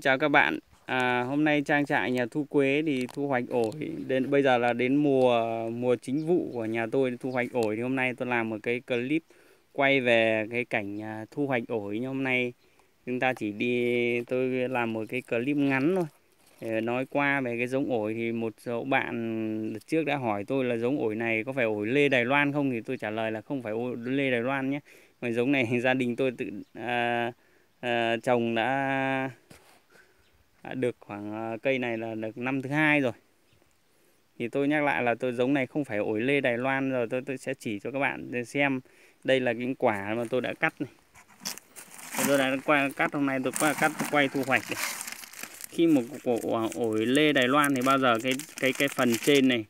Chào các bạn. Hôm nay trang trại nhà Thu Quế thì thu hoạch ổi. Đến bây giờ là đến mùa chính vụ của nhà tôi thu hoạch ổi. Thì hôm nay tôi làm một cái clip quay về cái cảnh thu hoạch ổi. Nhưng hôm nay chúng ta chỉ đi, tôi làm một cái clip ngắn thôi. Để nói qua về cái giống ổi thì một số bạn trước đã hỏi tôi là giống ổi này có phải ổi lê Đài Loan không, thì tôi trả lời là không phải ổi lê Đài Loan nhé. Mà giống này gia đình tôi tự trồng đã được khoảng cây này là được năm thứ hai rồi. Thì tôi nhắc lại là giống này không phải ổi lê Đài Loan, rồi tôi sẽ chỉ cho các bạn để xem. Đây là những quả mà tôi đã cắt này. Tôi đã cắt, hôm nay tôi quay thu hoạch này. Khi một quả ổi lê Đài Loan thì bao giờ cái phần trên này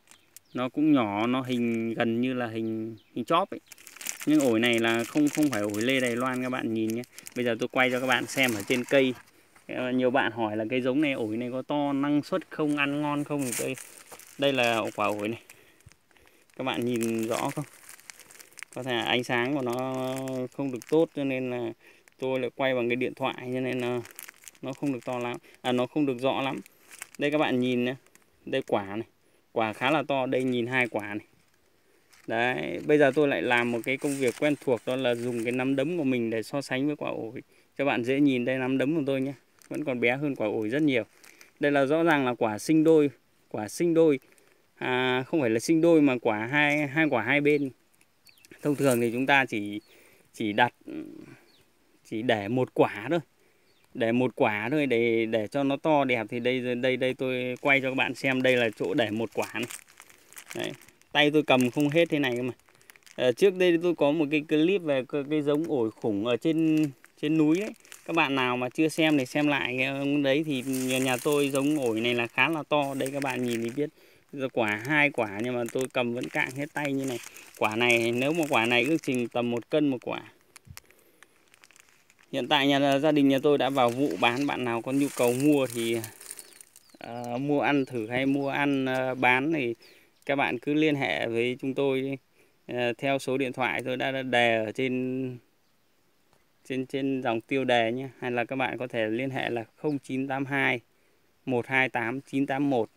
nó cũng nhỏ, nó hình gần như là hình chóp ấy. Nhưng ổi này là không phải ổi lê Đài Loan các bạn nhìn nhé. Bây giờ tôi quay cho các bạn xem ở trên cây. Nhiều bạn hỏi là cái giống này, ổi này có to, năng suất không, ăn ngon không, thì đây là quả ổi này. Các bạn nhìn rõ không? Có thể ánh sáng của nó không được tốt cho nên là tôi lại quay bằng cái điện thoại, cho nên là nó không được to lắm, nó không được rõ lắm. Đây các bạn nhìn nhé, đây quả này, quả khá là to, đây nhìn hai quả này. Đấy, bây giờ tôi lại làm một cái công việc quen thuộc, đó là dùng cái nắm đấm của mình để so sánh với quả ổi cho bạn dễ nhìn. Đây nắm đấm của tôi nhé, vẫn còn bé hơn quả ổi rất nhiều. Đây là rõ ràng là quả sinh đôi, không phải là sinh đôi mà quả hai quả hai bên. Thông thường thì chúng ta chỉ để một quả thôi, để cho nó to đẹp. Thì đây tôi quay cho các bạn xem, đây là chỗ để một quả này. Đấy, tay tôi cầm không hết thế này cơ mà. Trước đây tôi có một cái clip về cái giống ổi khủng ở trên núi đấy. Các bạn nào mà chưa xem thì xem lại cái đấy. Thì nhà tôi giống ổi này là khá là to. Đây các bạn nhìn thì biết, quả hai quả nhưng mà tôi cầm vẫn cạn hết tay như này. Quả này, nếu mà quả này ước chừng tầm 1 cân một quả. Hiện tại gia đình nhà tôi đã vào vụ bán. Bạn nào có nhu cầu mua thì mua ăn thử hay mua ăn bán thì các bạn cứ liên hệ với chúng tôi theo số điện thoại tôi đã đề ở trên dòng tiêu đề nhé. Hay là các bạn có thể liên hệ là 0982 128 981.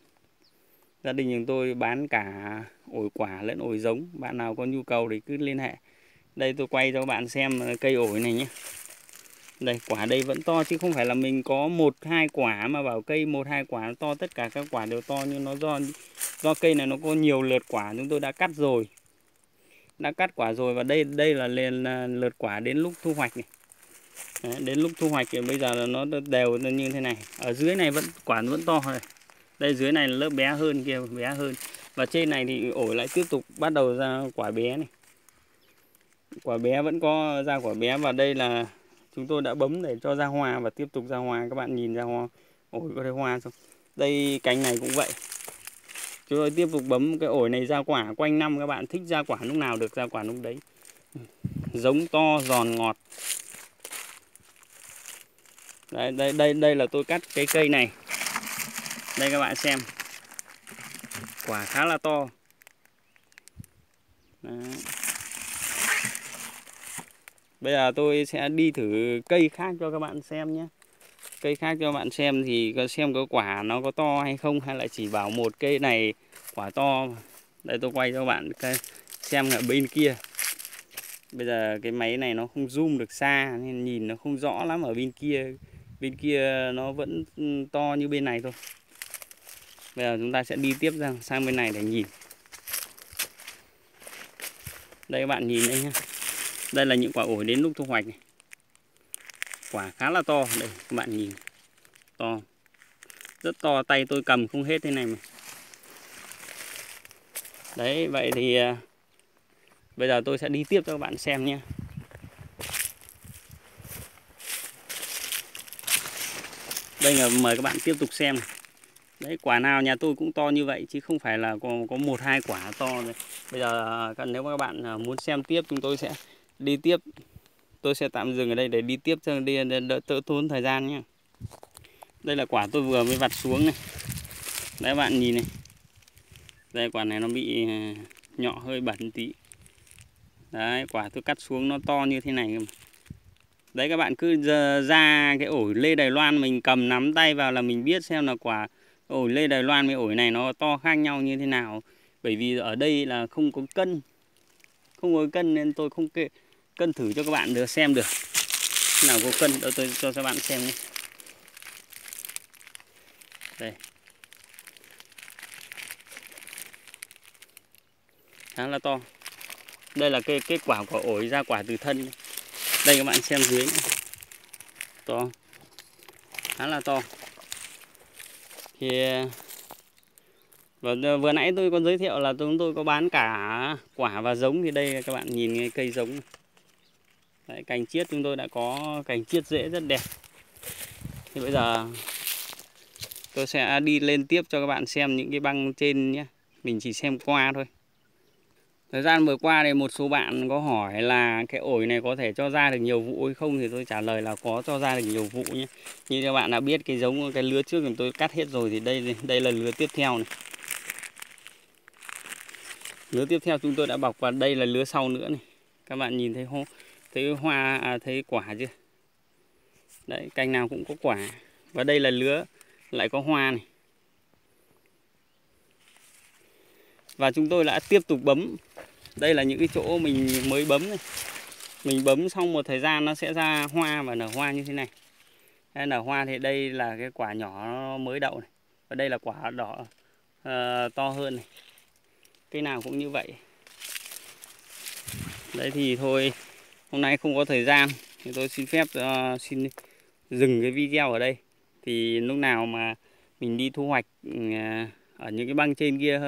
Gia đình chúng tôi bán cả ổi quả lẫn ổi giống. Bạn nào có nhu cầu thì cứ liên hệ. Đây tôi quay cho các bạn xem cây ổi này nhé. Đây, quả đây vẫn to chứ không phải là mình có 1-2 quả mà bảo cây 1-2 quả nó to. Tất cả các quả đều to, nhưng nó do cây này nó có nhiều lượt quả, chúng tôi đã cắt rồi. Đã cắt quả rồi, và đây là lượt quả đến lúc thu hoạch này. Đấy, đến lúc thu hoạch thì bây giờ là nó đều như thế này. Ở dưới này quả vẫn to rồi. Đây dưới này là lớp bé hơn, kia bé hơn. Và trên này thì ổi lại tiếp tục bắt đầu ra quả bé này. Quả bé vẫn có ra quả bé, và đây là chúng tôi đã bấm để cho ra hoa và tiếp tục ra hoa. Các bạn nhìn ra hoa, ổi có thấy hoa không? Đây cành này cũng vậy. Chúng tôi tiếp tục bấm cái ổi này ra quả quanh năm. Các bạn thích ra quả lúc nào được ra quả lúc đấy. Giống to, giòn, ngọt. Đây là tôi cắt cái cây này. Đây các bạn xem, quả khá là to. Đấy. Bây giờ tôi sẽ đi thử cây khác cho các bạn xem nhé. Cây khác cho bạn xem thì xem cái quả nó có to hay không, hay là chỉ bảo một cây này quả to. Đây tôi quay cho các bạn xem ở bên kia. Bây giờ cái máy này nó không zoom được xa nên nhìn nó không rõ lắm ở bên kia. Bên kia nó vẫn to như bên này thôi. Bây giờ chúng ta sẽ đi tiếp sang bên này để nhìn. Đây các bạn nhìn đây nhé. Đây là những quả ổi đến lúc thu hoạch này. Quả khá là to. Đây các bạn nhìn. To. Rất to, tay tôi cầm không hết thế này mà. Đấy, vậy thì bây giờ tôi sẽ đi tiếp cho các bạn xem nhé. Đây là mời các bạn tiếp tục xem. Đấy, quả nào nhà tôi cũng to như vậy chứ không phải là có 1-2 quả to này. Bây giờ nếu mà các bạn muốn xem tiếp, chúng tôi sẽ đi tiếp. Tôi sẽ tạm dừng ở đây để đi tiếp cho đỡ tốn thời gian nhé. Đây là quả tôi vừa mới vặt xuống này. Đấy các bạn nhìn này. Đây quả này nó bị nhọ hơi bẩn tí. Đấy, quả tôi cắt xuống nó to như thế này. Đấy, các bạn cứ ra cái ổi lê Đài Loan mình cầm nắm tay vào là mình biết xem là quả ổi lê Đài Loan với ổi này nó to khác nhau như thế nào. Bởi vì ở đây là không có cân. Không có cân nên tôi không cân thử cho các bạn được xem được. Nào có cân, tôi cho các bạn xem nhé. Đây. Khá là to. Đây là cái quả của ổi ra quả từ thân. Đây các bạn xem dưới này. To. Khá là to. Thì vừa nãy tôi có giới thiệu là chúng tôi có bán cả quả và giống. Thì đây các bạn nhìn cái cây giống này. Đấy, cành chiết chúng tôi đã có cành chiết rễ rất đẹp. Thì bây giờ tôi sẽ đi lên tiếp cho các bạn xem những cái băng trên nhé. Mình chỉ xem qua thôi. Thời gian vừa qua thì một số bạn có hỏi là cái ổi này có thể cho ra được nhiều vụ hay không, thì tôi trả lời là có cho ra được nhiều vụ nhé. Như các bạn đã biết cái giống cái lứa trước thì tôi cắt hết rồi, thì đây là lứa tiếp theo này. Lứa tiếp theo chúng tôi đã bọc, và đây là lứa sau nữa này. Các bạn nhìn thấy hoa thấy quả chưa? Đấy, cành nào cũng có quả. Và đây là lứa lại có hoa này. Và chúng tôi đã tiếp tục bấm. Đây là những cái chỗ mình mới bấm này. Mình bấm xong một thời gian nó sẽ ra hoa và nở hoa như thế này. Đây nở hoa thì đây là cái quả nhỏ mới đậu này. Và đây là quả đỏ to hơn này. Cây nào cũng như vậy. Đấy thì thôi, hôm nay không có thời gian thì tôi xin phép xin dừng cái video ở đây. Thì lúc nào mà mình đi thu hoạch ở những cái băng trên kia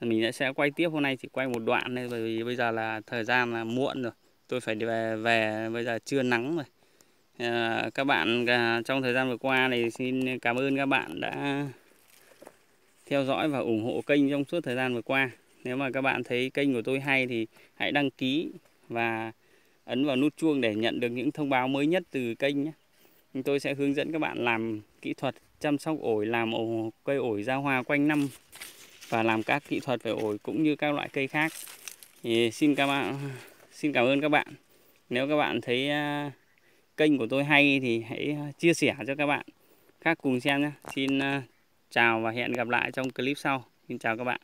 mình sẽ quay tiếp. Hôm nay chỉ quay một đoạn thôi, bởi vì bây giờ là thời gian là muộn rồi. Tôi phải về bây giờ trưa nắng rồi. Các bạn trong thời gian vừa qua này xin cảm ơn các bạn đã theo dõi và ủng hộ kênh trong suốt thời gian vừa qua. Nếu mà các bạn thấy kênh của tôi hay thì hãy đăng ký và ấn vào nút chuông để nhận được những thông báo mới nhất từ kênh nhé. Tôi sẽ hướng dẫn các bạn làm kỹ thuật chăm sóc ổi, làm cây ổi ra hoa quanh năm và làm các kỹ thuật về ổi cũng như các loại cây khác. Thì xin cảm ơn các bạn. Nếu các bạn thấy kênh của tôi hay thì hãy chia sẻ cho các bạn khác cùng xem nhé. Xin chào và hẹn gặp lại trong clip sau. Xin chào các bạn.